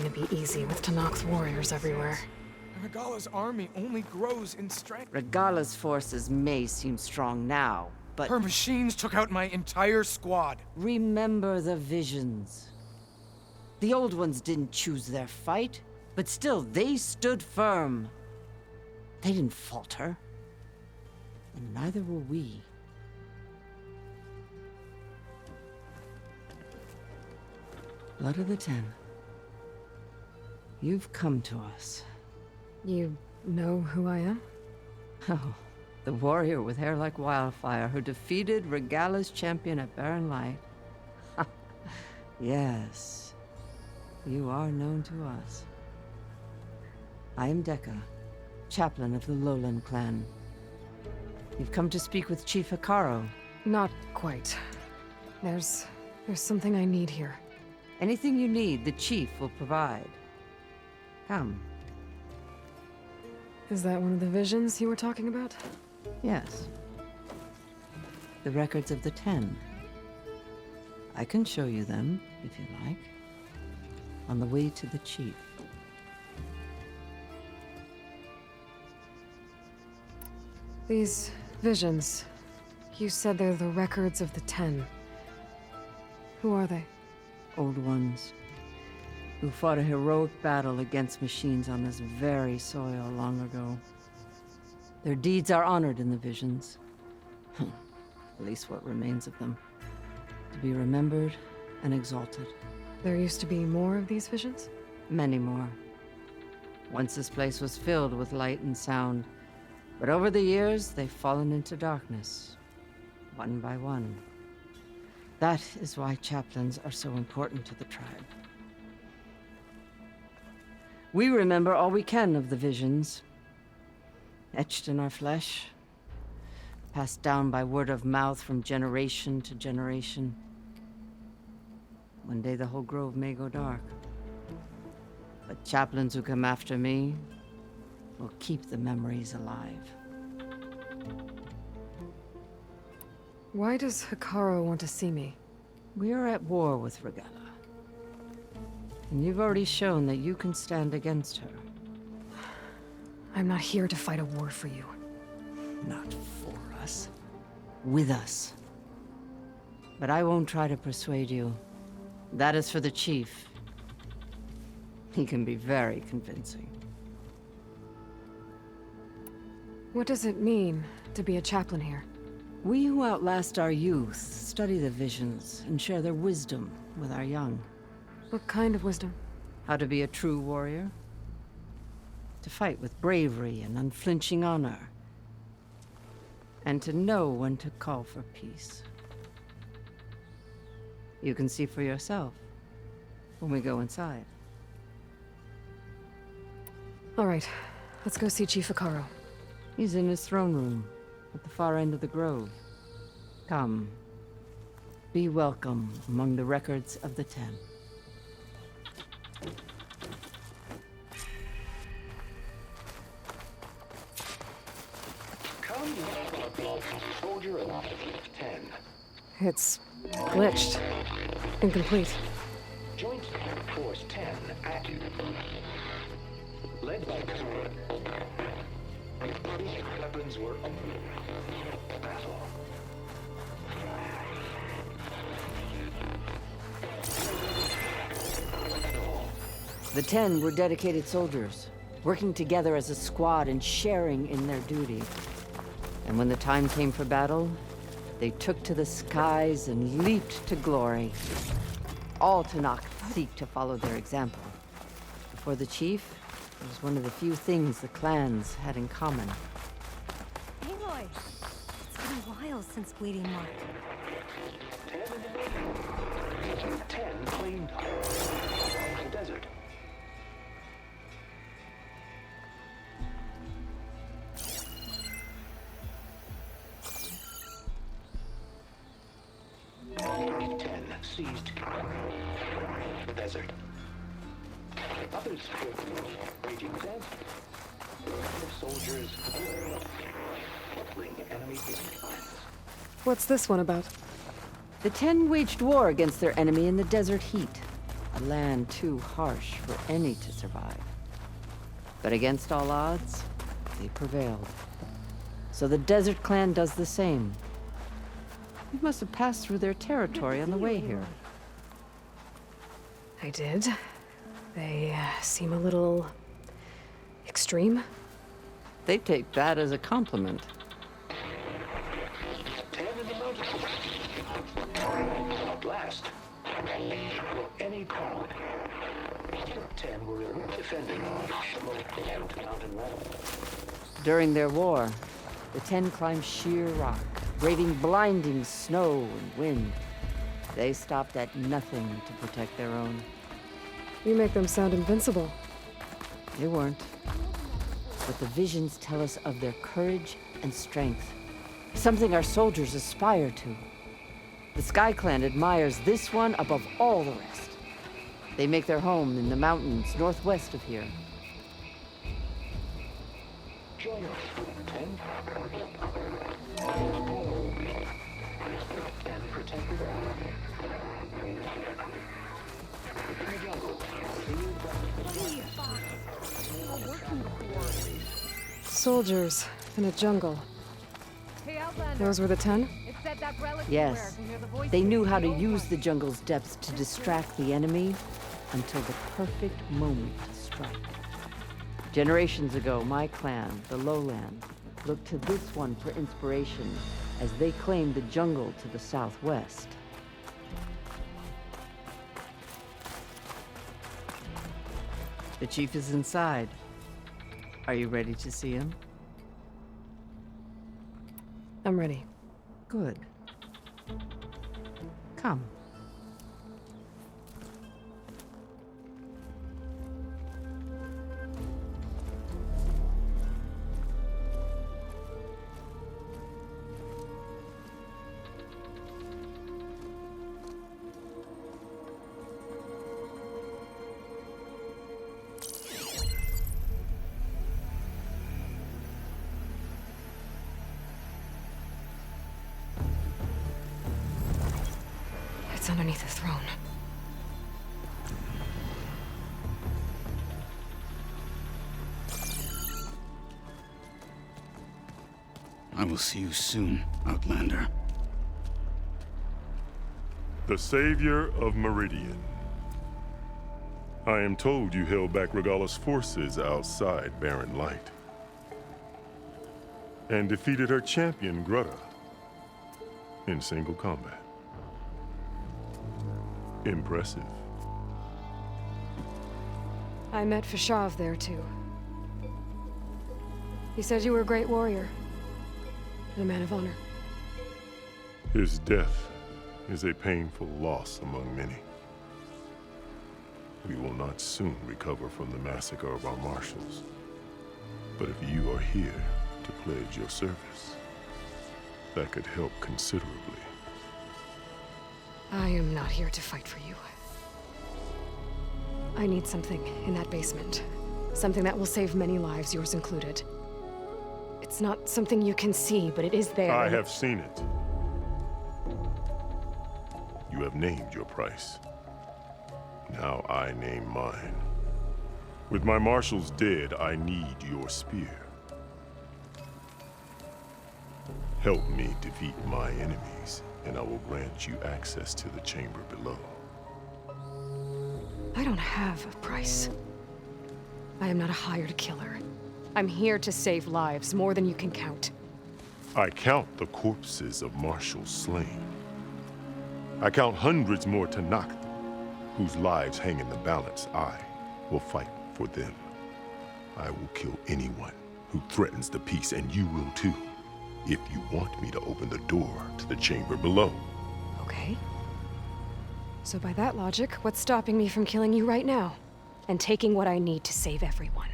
going to be easy with Tanak's warriors everywhere. Regala's army only grows in strength. Regala's forces may seem strong now, but... Her machines took out my entire squad. Remember the visions. The old ones didn't choose their fight, but still, they stood firm. They didn't falter. And neither will we. Blood of the Ten. You've come to us. You know who I am? Oh, the warrior with hair like wildfire who defeated Regala's champion at Barren Light. Yes, you are known to us. I am Dekka, chaplain of the Lowland clan. You've come to speak with Chief Hikaru. Not quite. There's something I need here. Anything you need, the chief will provide. Come. Is that one of the visions you were talking about? Yes. The records of the 10. I can show you them, if you like. On the way to the chief. These visions, you said they're the records of the 10. Who are they? Old ones. Who fought a heroic battle against machines on this very soil long ago. Their deeds are honored in the visions. At least what remains of them. To be remembered and exalted. There used to be more of these visions? Many more. Once this place was filled with light and sound. But over the years, they've fallen into darkness. One by one. That is why chaplains are so important to the tribe. We remember all we can of the visions. Etched in our flesh. Passed down by word of mouth from generation to generation. One day the whole grove may go dark. But chaplains who come after me will keep the memories alive. Why does Hikaru want to see me? We are at war with Regala. And you've already shown that you can stand against her. I'm not here to fight a war for you. Not for us. With us. But I won't try to persuade you. That is for the chief. He can be very convincing. What does it mean to be a chaplain here? We who outlast our youth study the visions and share their wisdom with our young. What kind of wisdom? How to be a true warrior. To fight with bravery and unflinching honor. And to know when to call for peace. You can see for yourself when we go inside. All right, let's go see Chief Hikaru. He's in his throne room, at the far end of the grove. Come. Be welcome among the records of the 10. Come, soldier of 10. It's glitched. Incomplete. Joint Force 10 active. Led by Kura. Weapons were battle. The 10 were dedicated soldiers, working together as a squad and sharing in their duty. And when the time came for battle, they took to the skies and leaped to glory. All Tanak seek to follow their example. For the chief, it was one of the few things the clans had in common. Aloy! It's been a while since Bleeding Mark. 10 claimed the desert. Seized the desert. Others raging dead. Soldiers enemy. What's this one about? The 10 waged war against their enemy in the desert heat. A land too harsh for any to survive. But against all odds, they prevailed. So the Desert Clan does the same. You must have passed through their territory on the way here. I did. They seem a little extreme. They take that as a compliment. 10 in the mountains. At last. Will any crowd. 10 were defending the mountain wall. During their war, the 10 climbed sheer rock, braving blinding snow and wind. They stopped at nothing to protect their own. You make them sound invincible. They weren't. But the visions tell us of their courage and strength, something our soldiers aspire to. The Sky Clan admires this one above all the rest. They make their home in the mountains northwest of here. Join us, 10. And protect the Soldiers in a jungle. Hey, Outlander. Those were the 10? It said that relic Yes, square can hear the voice they of knew how to the use Old the jungle's depths to distract the enemy until the perfect moment struck. Generations ago, my clan, the Lowland, looked to this one for inspiration as they claimed the jungle to the southwest. The chief is inside. Are you ready to see him? I'm ready. Good. Come. It's underneath the throne. I will see you soon, Outlander. The savior of Meridian. I am told you held back Regala's forces outside Barren Light. And defeated her champion, Grutta, in single combat. Impressive. I met Fashav there, too. He said you were a great warrior. And a man of honor. His death is a painful loss among many. We will not soon recover from the massacre of our marshals. But if you are here to pledge your service, that could help considerably. I am not here to fight for you. I need something in that basement. Something that will save many lives, yours included. It's not something you can see, but it is there. I have seen it. You have named your price. Now I name mine. With my marshals dead, I need your spear. Help me defeat my enemies, and I will grant you access to the chamber below. I don't have a price. I am not a hired killer. I'm here to save lives, more than you can count. I count the corpses of marshals slain. I count hundreds more Tanakh, whose lives hang in the balance. I will fight for them. I will kill anyone who threatens the peace, and you will too, if you want me to open the door to the chamber below. Okay. So by that logic, what's stopping me from killing you right now? And taking what I need to save everyone?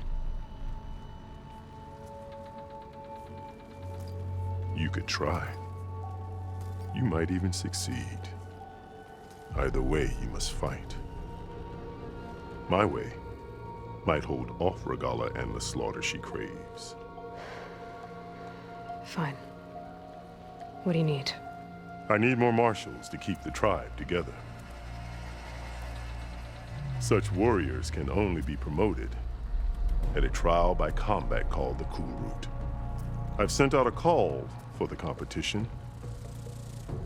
You could try. You might even succeed. Either way, you must fight. My way might hold off Regala and the slaughter she craves. Fine. What do you need? I need more marshals to keep the tribe together. Such warriors can only be promoted at a trial by combat called the Cool Route. I've sent out a call for the competition,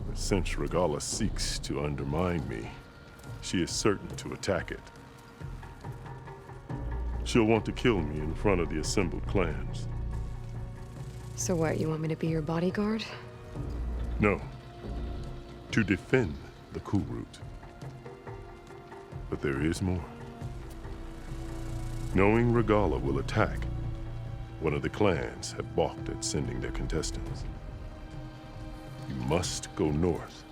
but since Regala seeks to undermine me, she is certain to attack it. She'll want to kill me in front of the assembled clans. So what, you want me to be your bodyguard? No, to defend the Cool Route. But there is more. Knowing Regala will attack, one of the clans have balked at sending their contestants. You must go north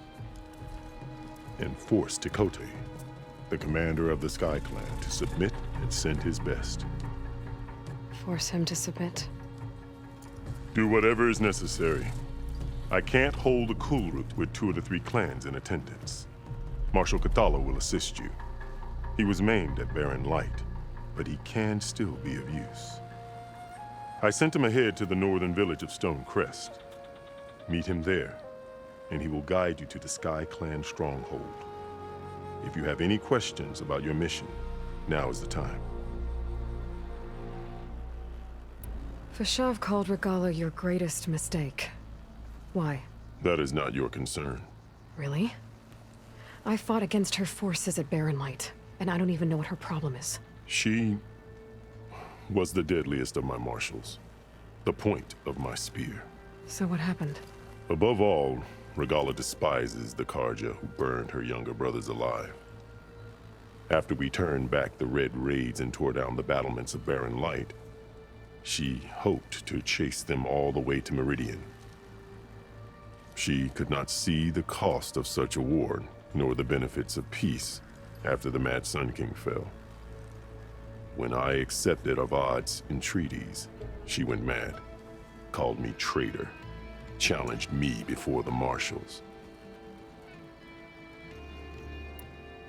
and force Tekote, the commander of the Sky Clan, to submit and send his best. Force him to submit. Do whatever is necessary. I can't hold a Cool Route with 2 of the 3 clans in attendance. Marshal Cathala will assist you. He was maimed at Barren Light, but he can still be of use. I sent him ahead to the northern village of Stone Crest. Meet him there, and he will guide you to the Sky Clan stronghold. If you have any questions about your mission, now is the time. Fashav called Regala your greatest mistake. Why? That is not your concern. Really? I fought against her forces at Barren Light, and I don't even know what her problem is. She was the deadliest of my marshals, the point of my spear. So what happened? Above all, Regala despises the Karja who burned her younger brothers alive. After we turned back the Red Raids and tore down the battlements of Barren Light, she hoped to chase them all the way to Meridian. She could not see the cost of such a war, nor the benefits of peace after the Mad Sun King fell. When I accepted Avad's entreaties, she went mad, called me traitor, challenged me before the marshals.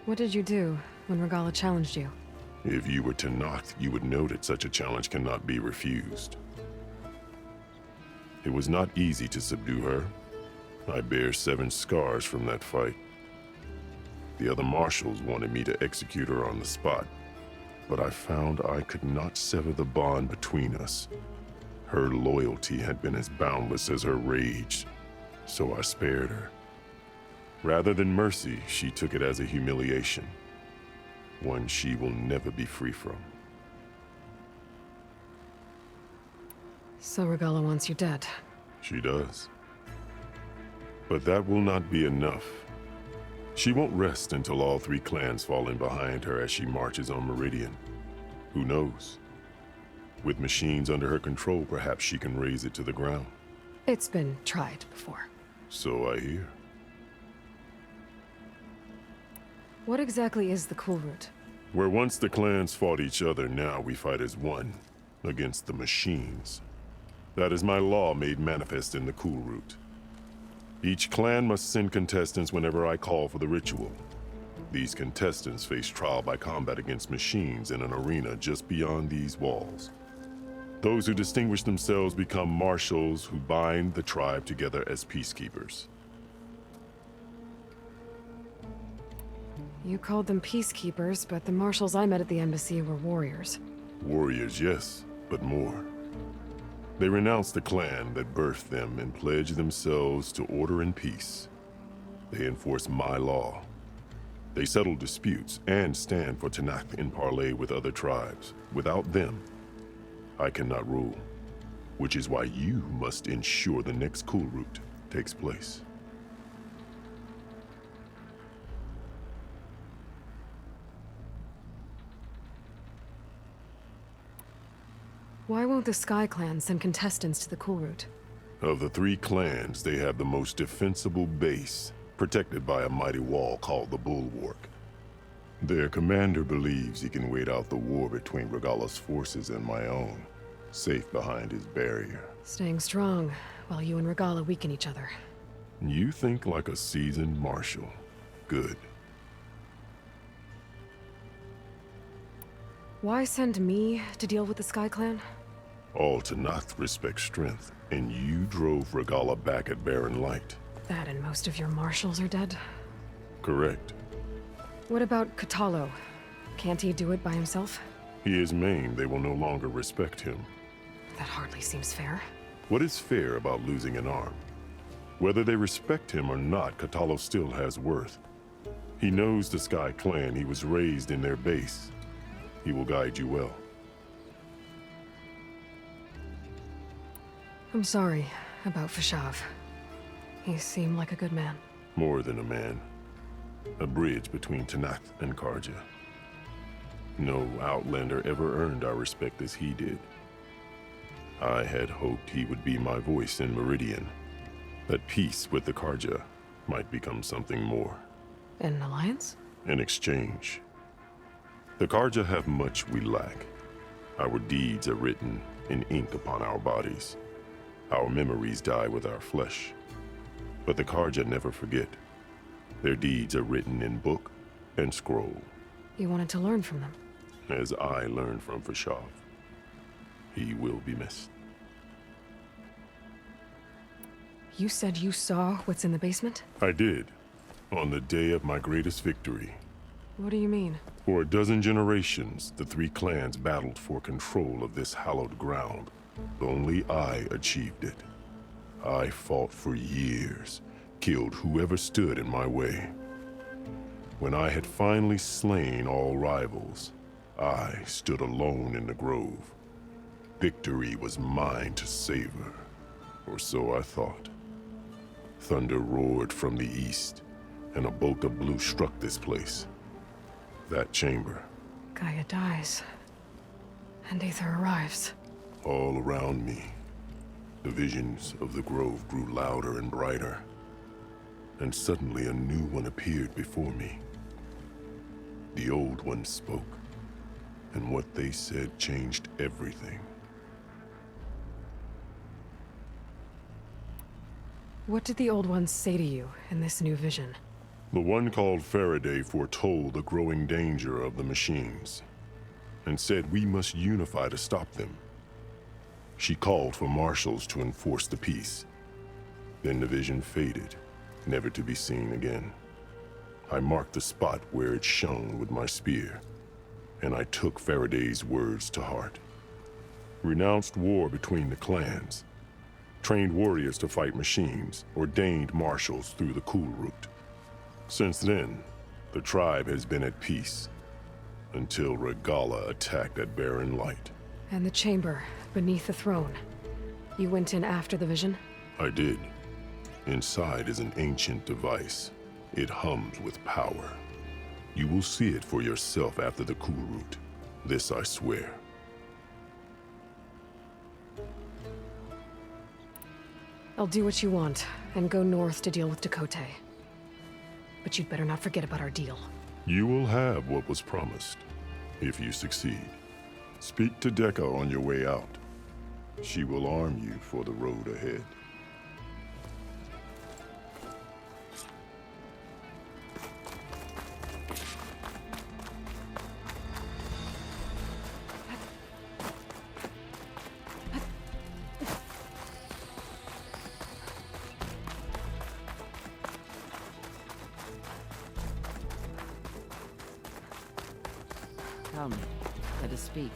What did you do when Regala challenged you? If you were Tenakth, you would know that such a challenge cannot be refused. It was not easy to subdue her. I bear 7 scars from that fight. The other marshals wanted me to execute her on the spot, but I found I could not sever the bond between us. Her loyalty had been as boundless as her rage, so I spared her. Rather than mercy, she took it as a humiliation, one she will never be free from. So Regala wants you dead. She does. But that will not be enough. She won't rest until all 3 clans fall in behind her as she marches on Meridian. Who knows? With machines under her control, perhaps she can raze it to the ground. It's been tried before. So I hear. What exactly is the Cool Route? Where once the clans fought each other, now we fight as one, against the machines. That is my law made manifest in the Cool Route. Each clan must send contestants whenever I call for the ritual. These contestants face trial by combat against machines in an arena just beyond these walls. Those who distinguish themselves become marshals who bind the tribe together as peacekeepers. You called them peacekeepers, but the marshals I met at the embassy were warriors. Warriors, yes, but more. They renounce the clan that birthed them and pledge themselves to order and peace. They enforce my law. They settle disputes and stand for Tenakth in parley with other tribes. Without them, I cannot rule, which is why you must ensure the next Cool Route takes place. Why won't the Sky Clan send contestants to the Cool Route? Of the 3 clans, they have the most defensible base, protected by a mighty wall called the Bulwark. Their commander believes he can wait out the war between Regala's forces and my own, safe behind his barrier. Staying strong, while you and Regala weaken each other. You think like a seasoned marshal. Good. Why send me to deal with the Sky Clan? All Tenakth respect strength, and you drove Regala back at Barren Light. That and most of your marshals are dead? Correct. What about Katalo? Can't he do it by himself? He is maimed, they will no longer respect him. That hardly seems fair. What is fair about losing an arm? Whether they respect him or not, Catallo still has worth. He knows the Sky Clan. He was raised in their base. He will guide you well. I'm sorry about Fashav. He seemed like a good man. More than a man. A bridge between Tanath and Karja. No Outlander ever earned our respect as he did. I had hoped he would be my voice in Meridian. That peace with the Karja might become something more. An alliance? In exchange. The Karja have much we lack. Our deeds are written in ink upon our bodies. Our memories die with our flesh. But the Karja never forget. Their deeds are written in book and scroll. You wanted to learn from them. As I learned from Fashav. He will be missed. You said you saw what's in the basement? I did. On the day of my greatest victory. What do you mean? For a dozen generations, the three clans battled for control of this hallowed ground. Only I achieved it. I fought for years, killed whoever stood in my way. When I had finally slain all rivals, I stood alone in the grove. Victory was mine to savor, or so I thought. Thunder roared from the east, and a bolt of blue struck this place. That chamber. Gaia dies. And Aether arrives. All around me, the visions of the grove grew louder and brighter. And suddenly a new one appeared before me. The old one spoke, and what they said changed everything. What did the old ones say to you in this new vision? The one called Faraday foretold the growing danger of the machines, and said we must unify to stop them. She called for marshals to enforce the peace. Then the vision faded, never to be seen again. I marked the spot where it shone with my spear, and I took Faraday's words to heart. Renounced war between the clans, trained warriors to fight machines, ordained marshals through the cool route. Since then, the tribe has been at peace, until Regala attacked at Barren Light. And the chamber, beneath the throne. You went in after the vision? I did. Inside is an ancient device. It hums with power. You will see it for yourself after the cool route. This I swear. I'll do what you want, and go north to deal with Dakota. But you'd better not forget about our deal. You will have what was promised, if you succeed. Speak to Dekka on your way out. She will arm you for the road ahead. Come, let us speak.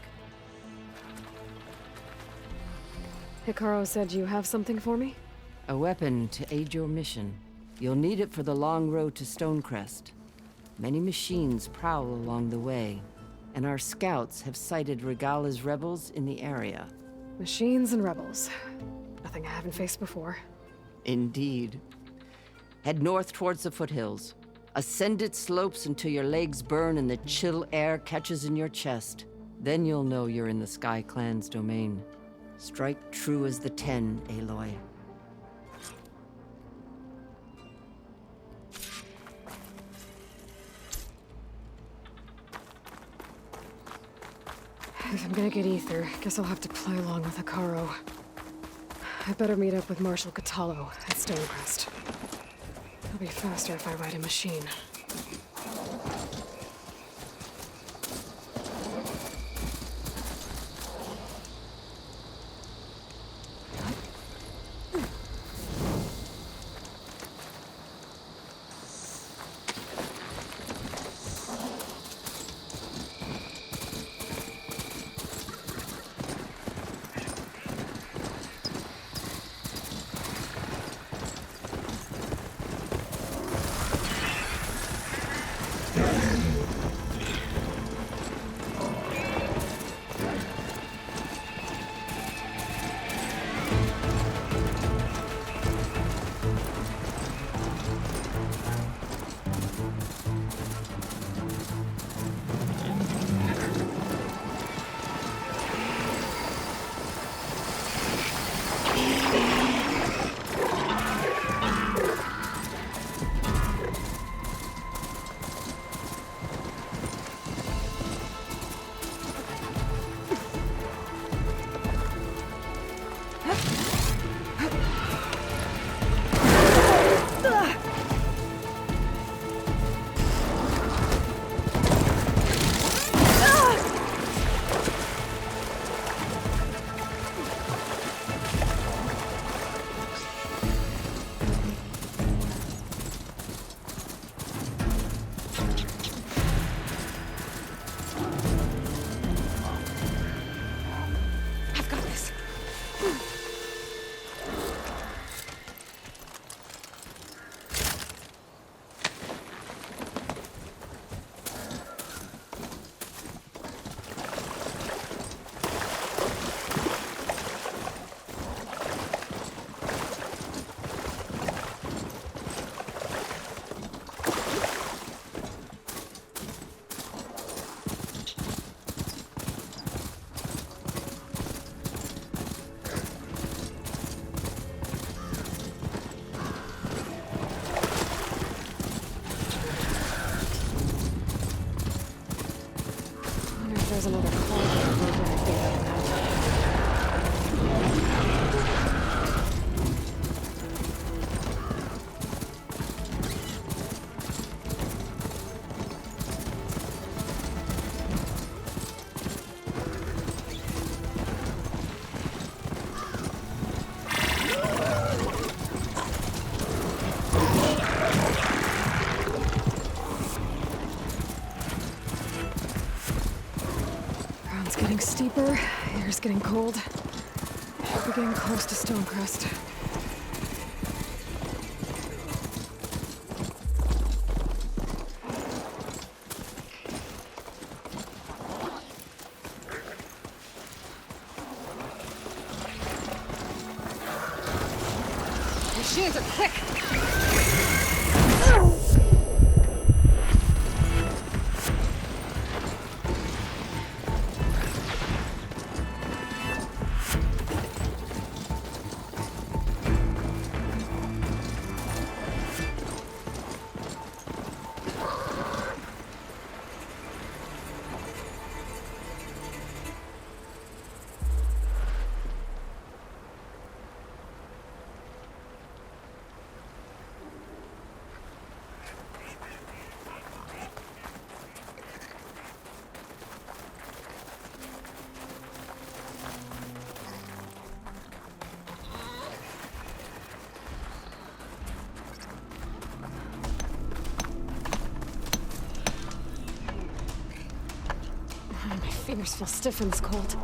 Hikaru said you have something for me? A weapon to aid your mission. You'll need it for the long road to Stonecrest. Many machines prowl along the way, and our scouts have sighted Regala's rebels in the area. Machines and rebels. Nothing I haven't faced before. Indeed. Head north towards the foothills. Ascend its slopes until your legs burn and the chill air catches in your chest. Then you'll know you're in the Sky Clan's domain. Strike true as the 10, Aloy. If I'm gonna get Aether, guess I'll have to play along with Hikaru. I better meet up with Marshal Catallo at Stonecrest. It'll be faster if I ride a machine. Ground's getting steeper, air's getting cold. We're getting close to Stonecrest. Machines are quick! My fingers feel stiff in this cold.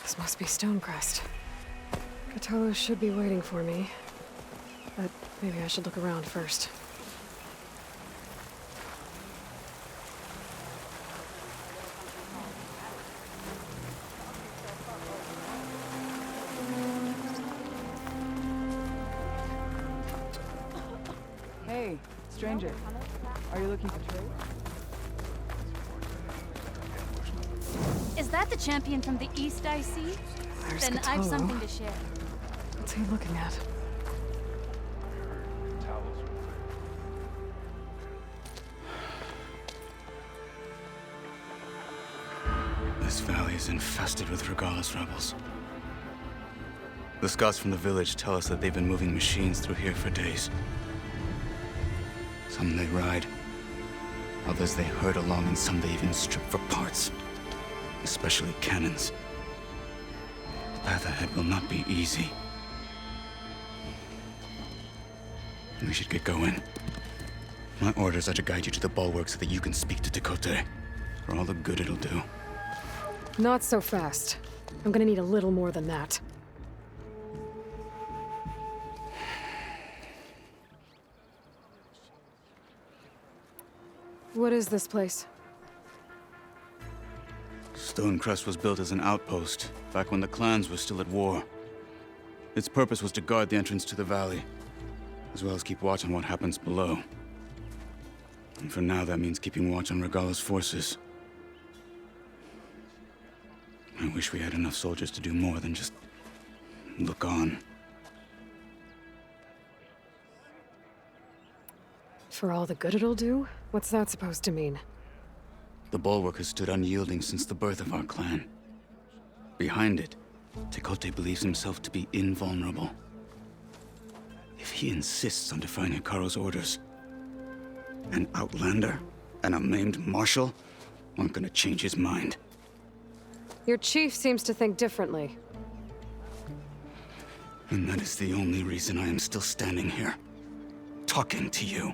This must be Stonecrest. Cthulhu should be waiting for me. But maybe I should look around first. Hey, stranger. Are you looking for trade? Is that the champion from the east I see? There's Then I've Cthulhu. something to share. What's he looking at? This valley is infested with Regalis rebels. The scouts from the village tell us that they've been moving machines through here for days. Some they ride, others they herd along, and some they even strip for parts. Especially cannons. The path ahead will not be easy. We should get going. My orders are to guide you to the bulwark so that you can speak to Dakota. For all the good it'll do. Not so fast. I'm gonna need a little more than that. What is this place? Stonecrest was built as an outpost, back when the clans were still at war. Its purpose was to guard the entrance to the valley, as well as keep watch on what happens below. And for now, that means keeping watch on Regalis' forces. I wish we had enough soldiers to do more than just look on. For all the good it'll do? What's that supposed to mean? The bulwark has stood unyielding since the birth of our clan. Behind it, Tekote believes himself to be invulnerable. If he insists on defying Hikaru's orders, an outlander and a maimed marshal aren't gonna change his mind. Your chief seems to think differently. And that is the only reason I am still standing here, talking to you.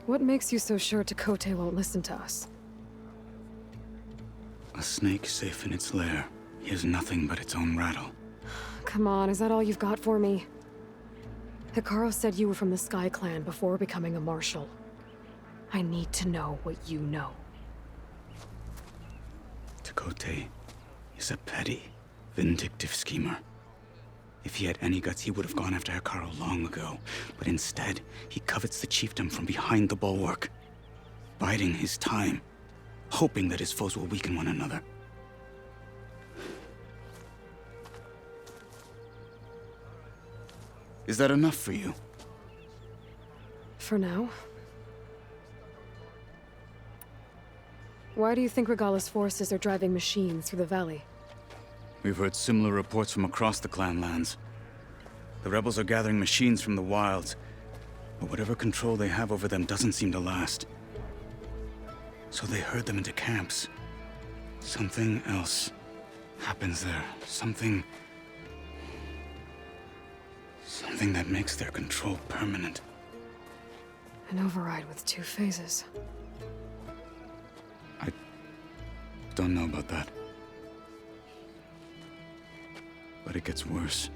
What makes you so sure Tekote won't listen to us? A snake safe in its lair hears nothing but its own rattle. Come on, is that all you've got for me? Hikaru said you were from the Sky Clan before becoming a marshal. I need to know what you know. Tekote is a petty, vindictive schemer. If he had any guts, he would have gone after Hikaru long ago. But instead, he covets the chiefdom from behind the bulwark, biding his time, hoping that his foes will weaken one another. Is that enough for you? For now. Why do you think Regala's forces are driving machines through the valley? We've heard similar reports from across the clan lands. The rebels are gathering machines from the wilds, but whatever control they have over them doesn't seem to last. So they herd them into camps. Something else happens there. Something that makes their control permanent. An override with 2 phases. I don't know about that. But it gets worse.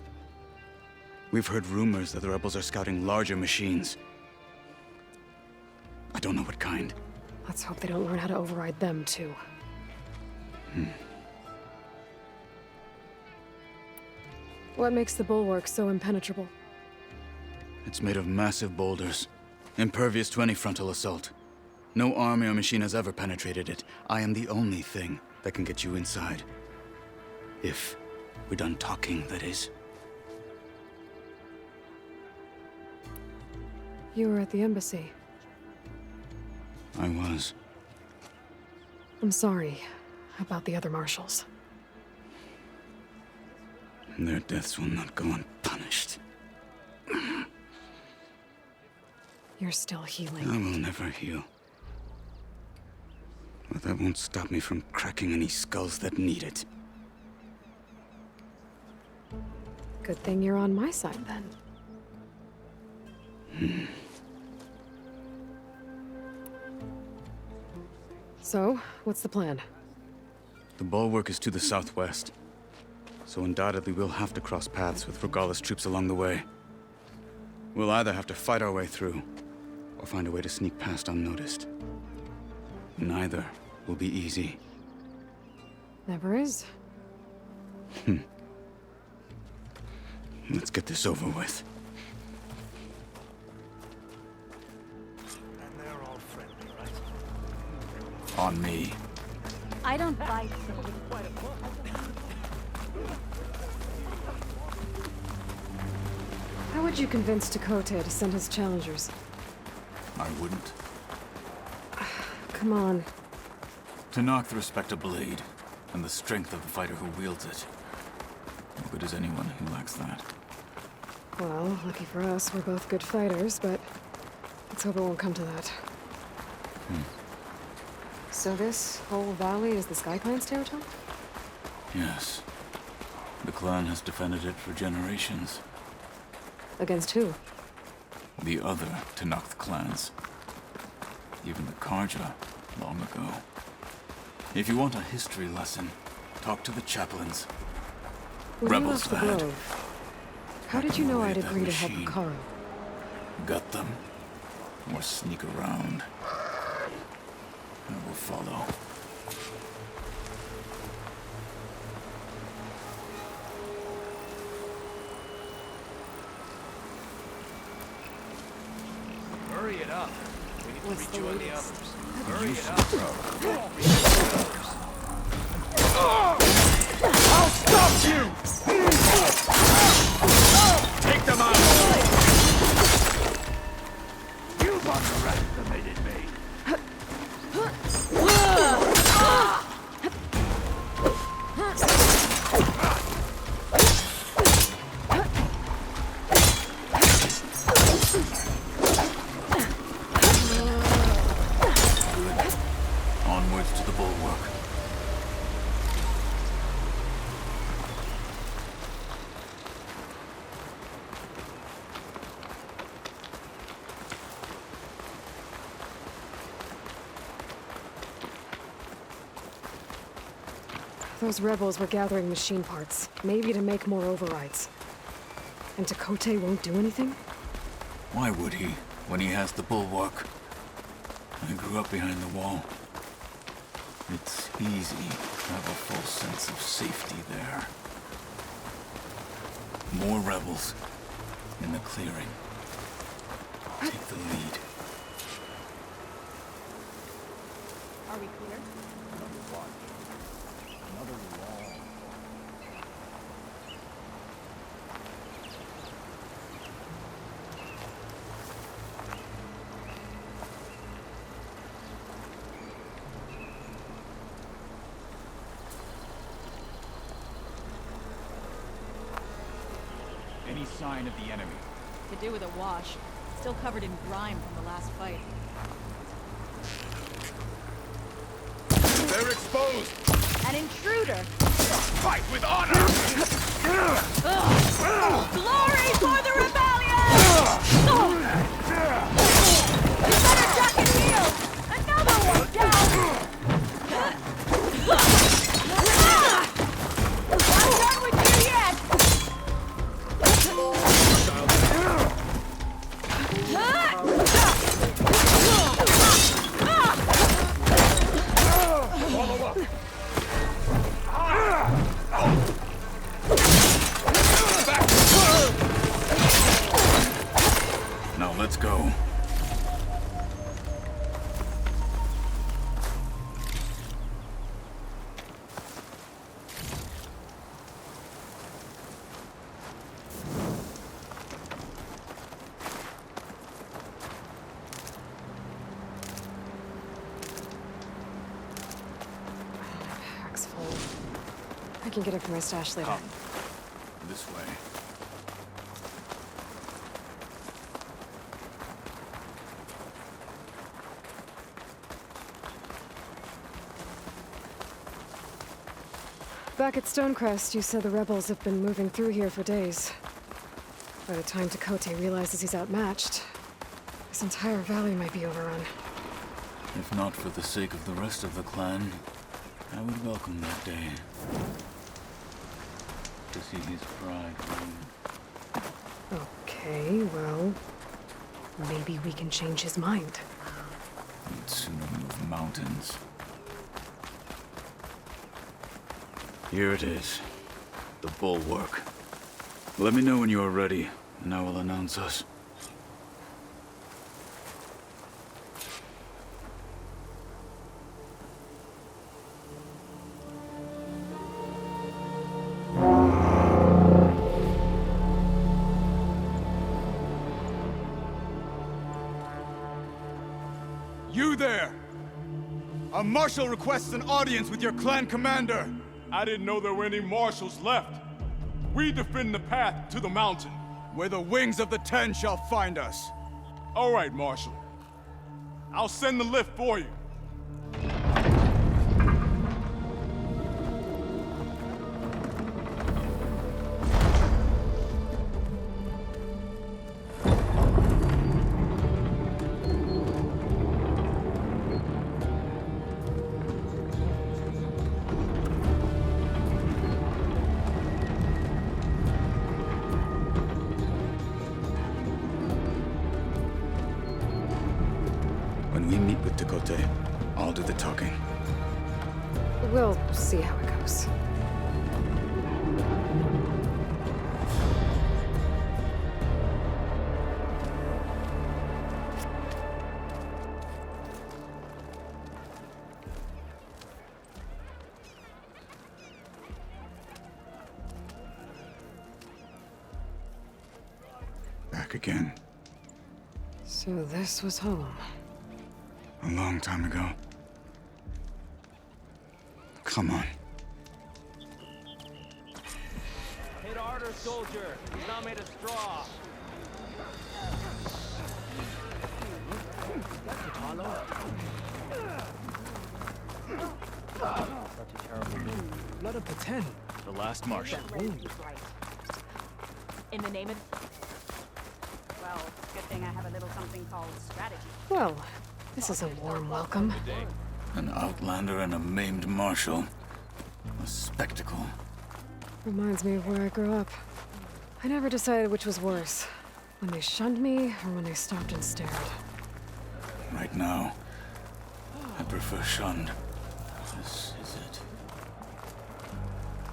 We've heard rumors that the rebels are scouting larger machines. I don't know what kind. Let's hope they don't learn how to override them, too. What makes the bulwark so impenetrable? It's made of massive boulders, impervious to any frontal assault. No army or machine has ever penetrated it. I am the only thing that can get you inside. If we're done talking, that is. You were at the embassy. I was. I'm sorry about the other marshals. Their deaths will not go unpunished. You're still healing. I will never heal. But that won't stop me from cracking any skulls that need it. Good thing you're on my side, then. So, what's the plan? The bulwark is to the southwest, so undoubtedly we'll have to cross paths with Regala's troops along the way. We'll either have to fight our way through, or find a way to sneak past unnoticed. Neither will be easy. Never is. Let's get this over with. And they're all friendly, right? On me. I don't bite. How would you convince Tekote to send his challengers? I wouldn't. Come on. To knock the respect of blade, and the strength of the fighter who wields it. No good is anyone who lacks that. Well, lucky for us, we're both good fighters, but let's hope it won't come to that. So this whole valley is the Sky Clan's territory? Yes. The clan has defended it for generations. Against who? The other Tanakh clans. Even the Karja, long ago. If you want a history lesson, talk to the chaplains. When Rebels, you left the lad. Grove, how did you know I'd agree to help Hikaru? Gut them, or sneak around. I will follow. Hurry it up. We need What's to the rejoin the latest? others. Hurry it up. I'll stop you! Take them out! You've underestimated me. Onwards to the bulwark. Those rebels were gathering machine parts, maybe to make more overrides. And Tekote won't do anything? Why would he, when he has the bulwark? I grew up behind the wall. It's easy to have a full sense of safety there. More rebels in the clearing. Take the lead. Are we clear? Any sign of the enemy? Could do with a wash. Still covered in grime from the last fight. They're exposed! An intruder! Fight with honor! Glory for the rebellion! You better duck and heal! Another one down! Not done with you yet! Follow up! Now let's go. Pack's full. I can get it from my stash later. Come. This way. Back at Stonecrest, you said the rebels have been moving through here for days. By the time Tekote realizes he's outmatched, this entire valley might be overrun. If not for the sake of the rest of the clan, I would welcome that day. To see his pride win. Okay, well, maybe we can change his mind. He'd sooner move mountains. Here it is. The bulwark. Let me know when you are ready, and I will announce us. You there! A marshal requests an audience with your clan commander! I didn't know there were any marshals left. We defend the path to the mountain. Where the wings of the Ten shall find us. All right, Marshal. I'll send the lift for you. When we meet with Tekote, I'll do the talking. We'll see how it goes. Back again. So this was home. A long time ago. Come on. Hit harder, soldier. He's not made of straw. Blood of the Ten. The last Martian. In the name of... Well, good thing I have a little something called strategy. Well, this is a warm welcome. An outlander and a maimed marshal. A spectacle. Reminds me of where I grew up. I never decided which was worse. When they shunned me, or when they stopped and stared. Right now, I prefer shunned. This is it.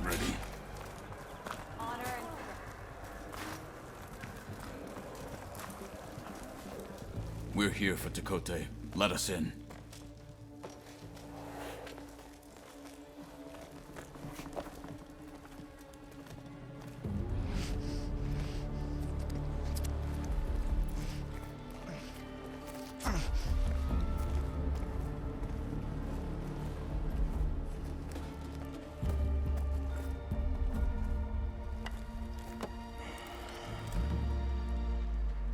Ready? Honor and... We're here for Tekote. Let us in.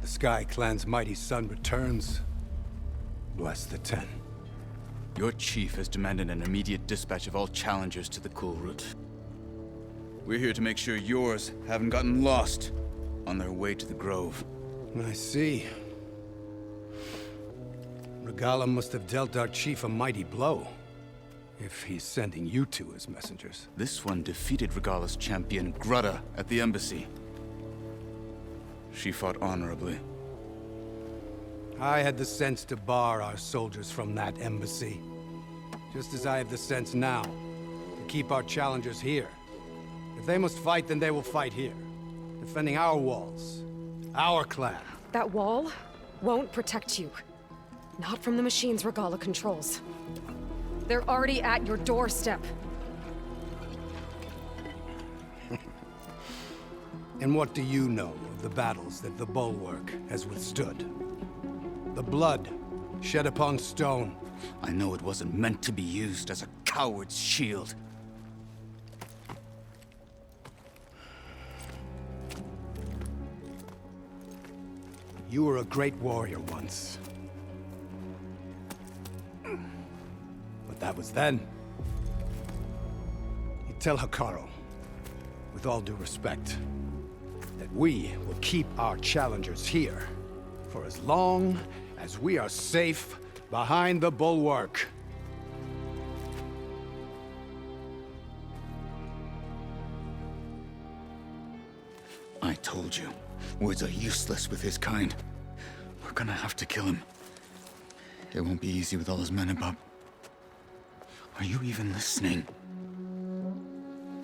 The Sky Clan's mighty son returns. Bless the Ten. Your chief has demanded an immediate dispatch of all challengers to the Cool Route. We're here to make sure yours haven't gotten lost on their way to the Grove. I see. Regala must have dealt our chief a mighty blow, if he's sending you two as messengers. This one defeated Regala's champion, Grudda, at the embassy. She fought honorably. I had the sense to bar our soldiers from that embassy. Just as I have the sense now to keep our challengers here. If they must fight, then they will fight here. Defending our walls. Our clan. That wall won't protect you. Not from the machines Regala controls. They're already at your doorstep. And what do you know of the battles that the Bulwark has withstood? The blood shed upon stone. I know it wasn't meant to be used as a coward's shield. You were a great warrior once. But that was then. You tell Hikaru, with all due respect, that we will keep our challengers here for as long as we are safe behind the Bulwark. I told you, words are useless with his kind. We're gonna have to kill him. It won't be easy with all his men above. Are you even listening?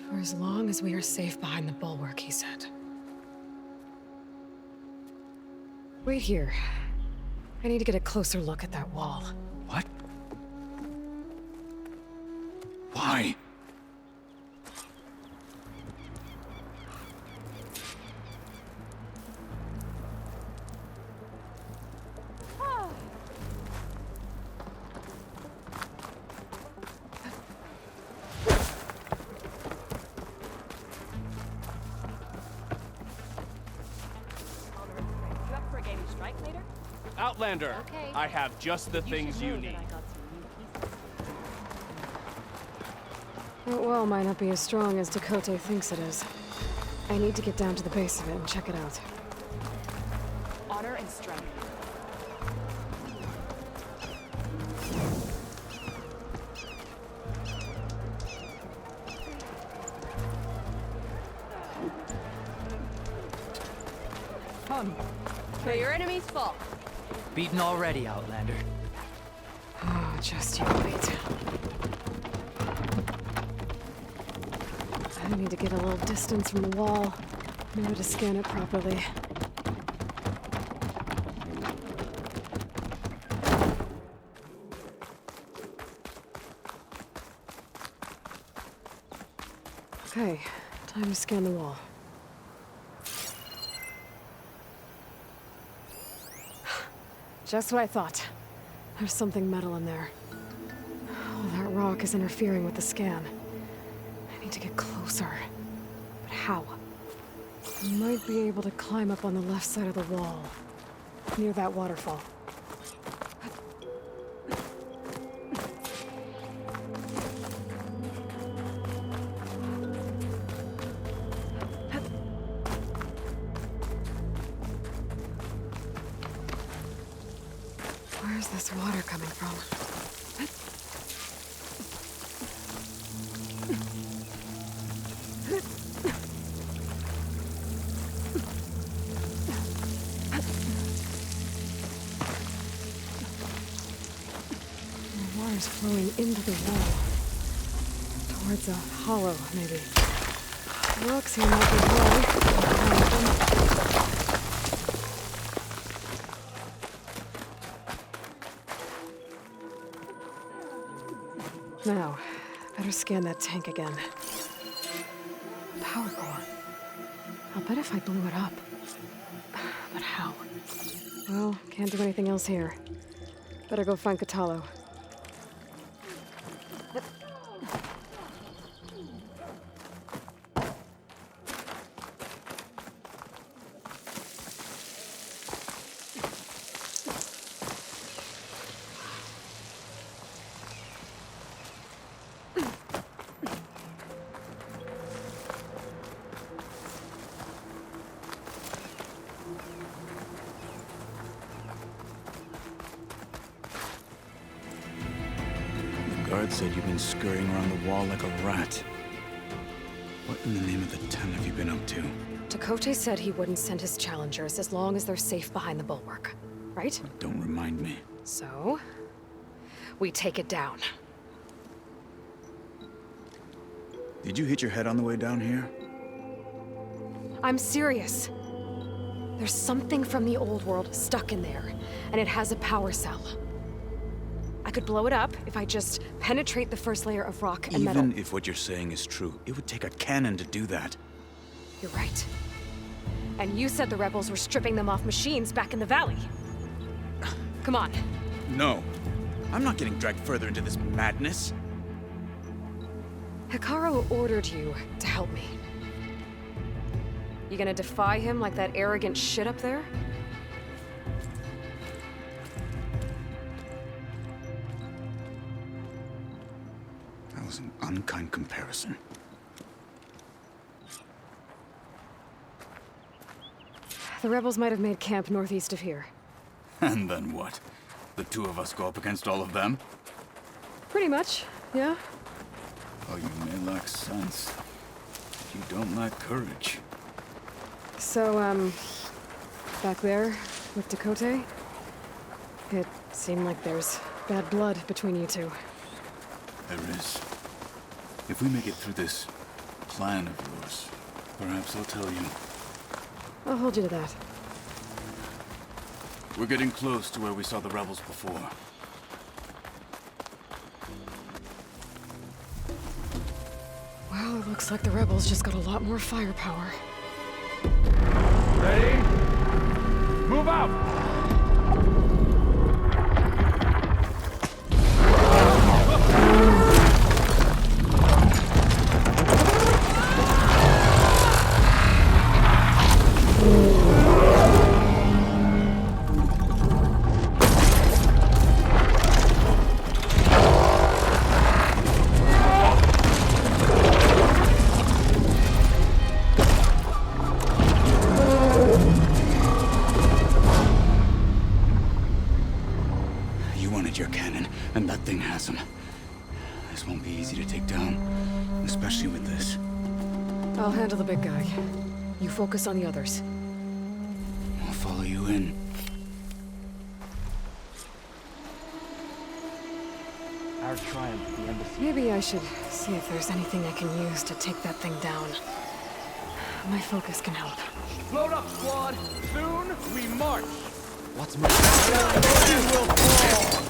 For as long as we are safe behind the Bulwark, he said. Wait here. I need to get a closer look at that wall. What? Why? Outlander, I have just the things you need. That wall might not be as strong as Tekote thinks it is. I need to get down to the base of it and check it out. Honor and strength. Come. For your enemy's fault. Beaten already, Outlander. Oh, just you wait. I need to get a little distance from the wall. in order to scan it properly. Okay, time to scan the wall. Just what I thought. There's something metal in there. Oh, that rock is interfering with the scan. I need to get closer. But how? I might be able to climb up on the left side of the wall, near that waterfall. this water coming from? The water's flowing into the wall. Towards a hollow, maybe. The rocks here might be dry. Now, better scan that tank again. Power core. I'll bet if I blew it up. But how? Well, can't do anything else here. Better go find Katalo. Guard said you've been scurrying around the wall like a rat. What in the name of the Ten have you been up to? Tekote said he wouldn't send his challengers as long as they're safe behind the bulwark, right? Don't remind me. So, we take it down. Did you hit your head on the way down here? I'm serious. There's something from the old world stuck in there, and it has a power cell. I could blow it up if I just penetrate the first layer of rock and metal. Even if what you're saying is true, it would take a cannon to do that. You're right. And you said the rebels were stripping them off machines back in the valley. Come on. No. I'm not getting dragged further into this madness. Hikaru ordered you to help me. You gonna defy him like that arrogant shit up there? That was an unkind comparison. The rebels might have made camp northeast of here. And then what? The two of us go up against all of them? Pretty much, yeah. Oh, you may lack sense. But you don't lack courage. So, back there with Tekote, it seemed like there's bad blood between you two. There is. If we make it through this plan of yours, perhaps I'll tell you. I'll hold you to that. We're getting close to where we saw the rebels before. Well, it looks like the rebels just got a lot more firepower. Ready? Move out! Your cannon, and that thing has him. This won't be easy to take down, especially with this. I'll handle the big guy. You focus on the others. I'll follow you in. Our triumph at the embassy. Maybe I should see if there's anything I can use to take that thing down. My focus can help. Load up, squad! Soon we march! What's more? You will fall!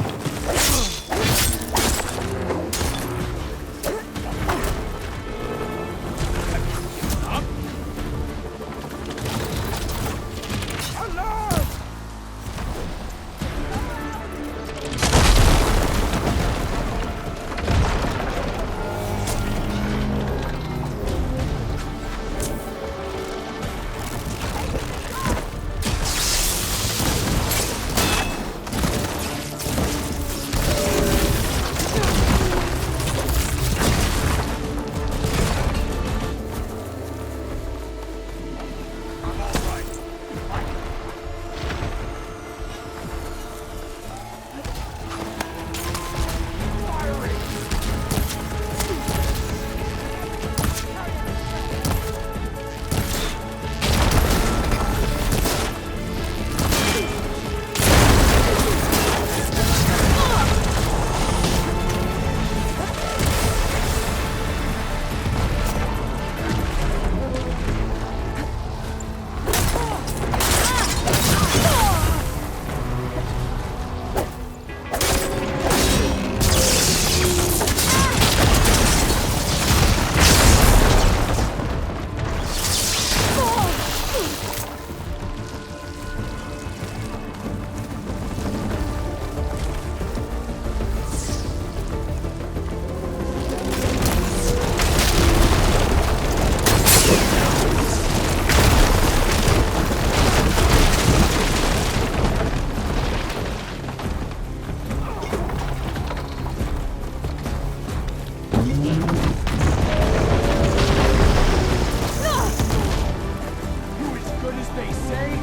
You as good as they say?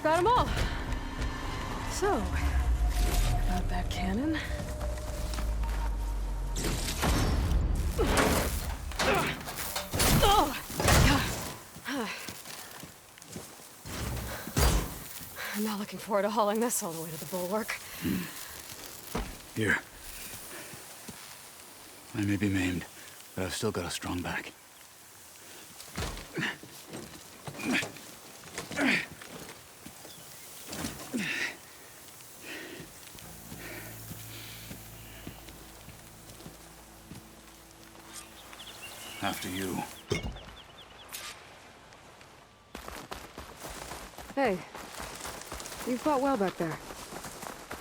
Got them all. So, about that cannon. I'm not looking forward to hauling this all the way to the bulwark. Here. I may be maimed, but I've still got a strong back. After you. Hey, you fought well back there.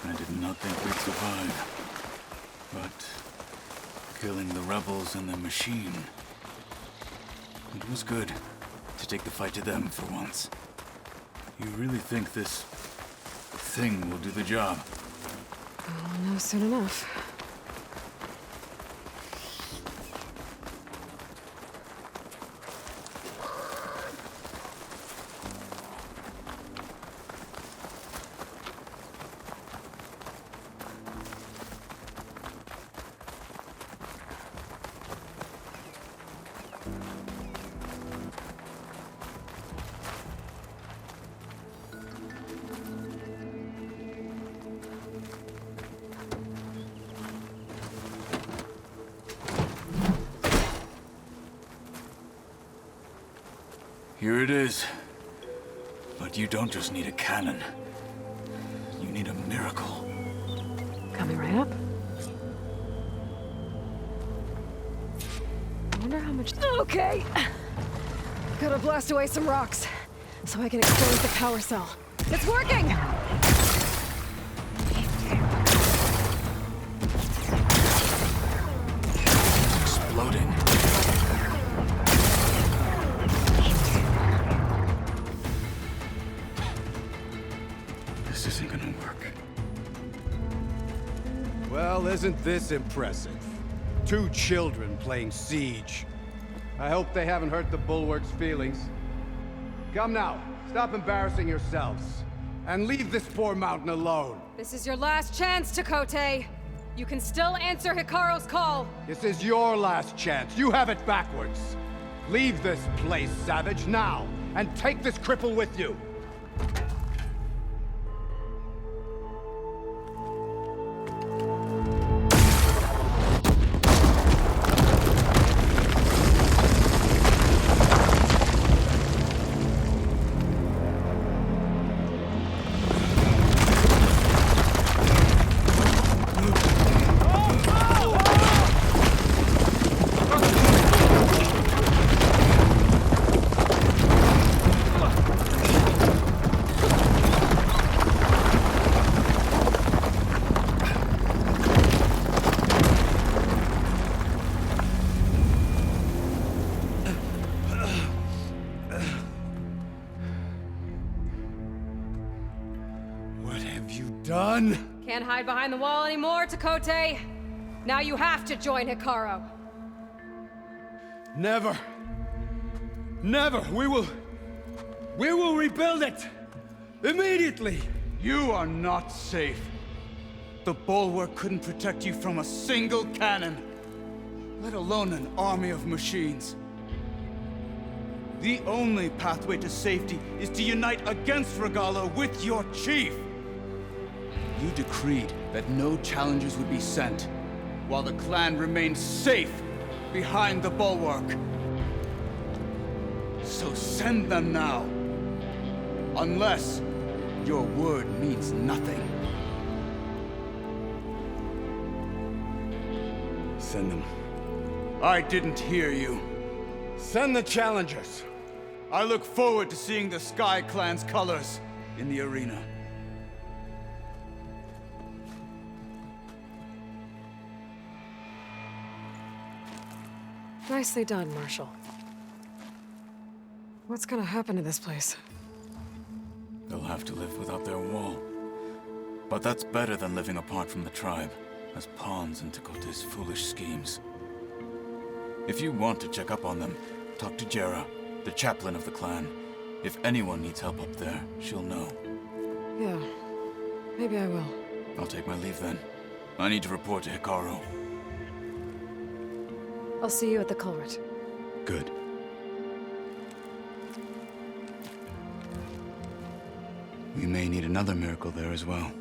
I did not think we'd survive. But killing the rebels and the machine, it was good to take the fight to them for once. You really think this thing will do the job? I'll know soon enough. Here it is. But you don't just need a cannon. You need a miracle. Coming right up. I wonder how much... Okay! Gotta blast away some rocks, so I can expose the power cell. It's working! Exploding. This isn't gonna work. Well, isn't this impressive? 2 children playing siege. I hope they haven't hurt the Bulwark's feelings. Come now, stop embarrassing yourselves. And leave this poor mountain alone. This is your last chance, Chakotay. You can still answer Hikaru's call. This is your last chance. You have it backwards. Leave this place, Savage, now. And take this cripple with you. Done? Can't hide behind the wall anymore, Takote. Now you have to join Hikaru. Never. Never. We will rebuild it. Immediately. You are not safe. The bulwark couldn't protect you from a single cannon, let alone an army of machines. The only pathway to safety is to unite against Regalo with your chief. You decreed that no challengers would be sent, while the clan remained safe behind the bulwark. So send them now. Unless your word means nothing. Send them. I didn't hear you. Send the challengers. I look forward to seeing the Sky Clan's colors in the arena. Nicely done, Marshal. What's gonna happen to this place? They'll have to live without their wall. But that's better than living apart from the tribe, as pawns in Takote's foolish schemes. If you want to check up on them, talk to Jera, the chaplain of the clan. If anyone needs help up there, she'll know. Yeah, maybe I will. I'll take my leave then. I need to report to Hikaru. I'll see you at the culvert. Good. We may need another miracle there as well.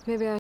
Maybe I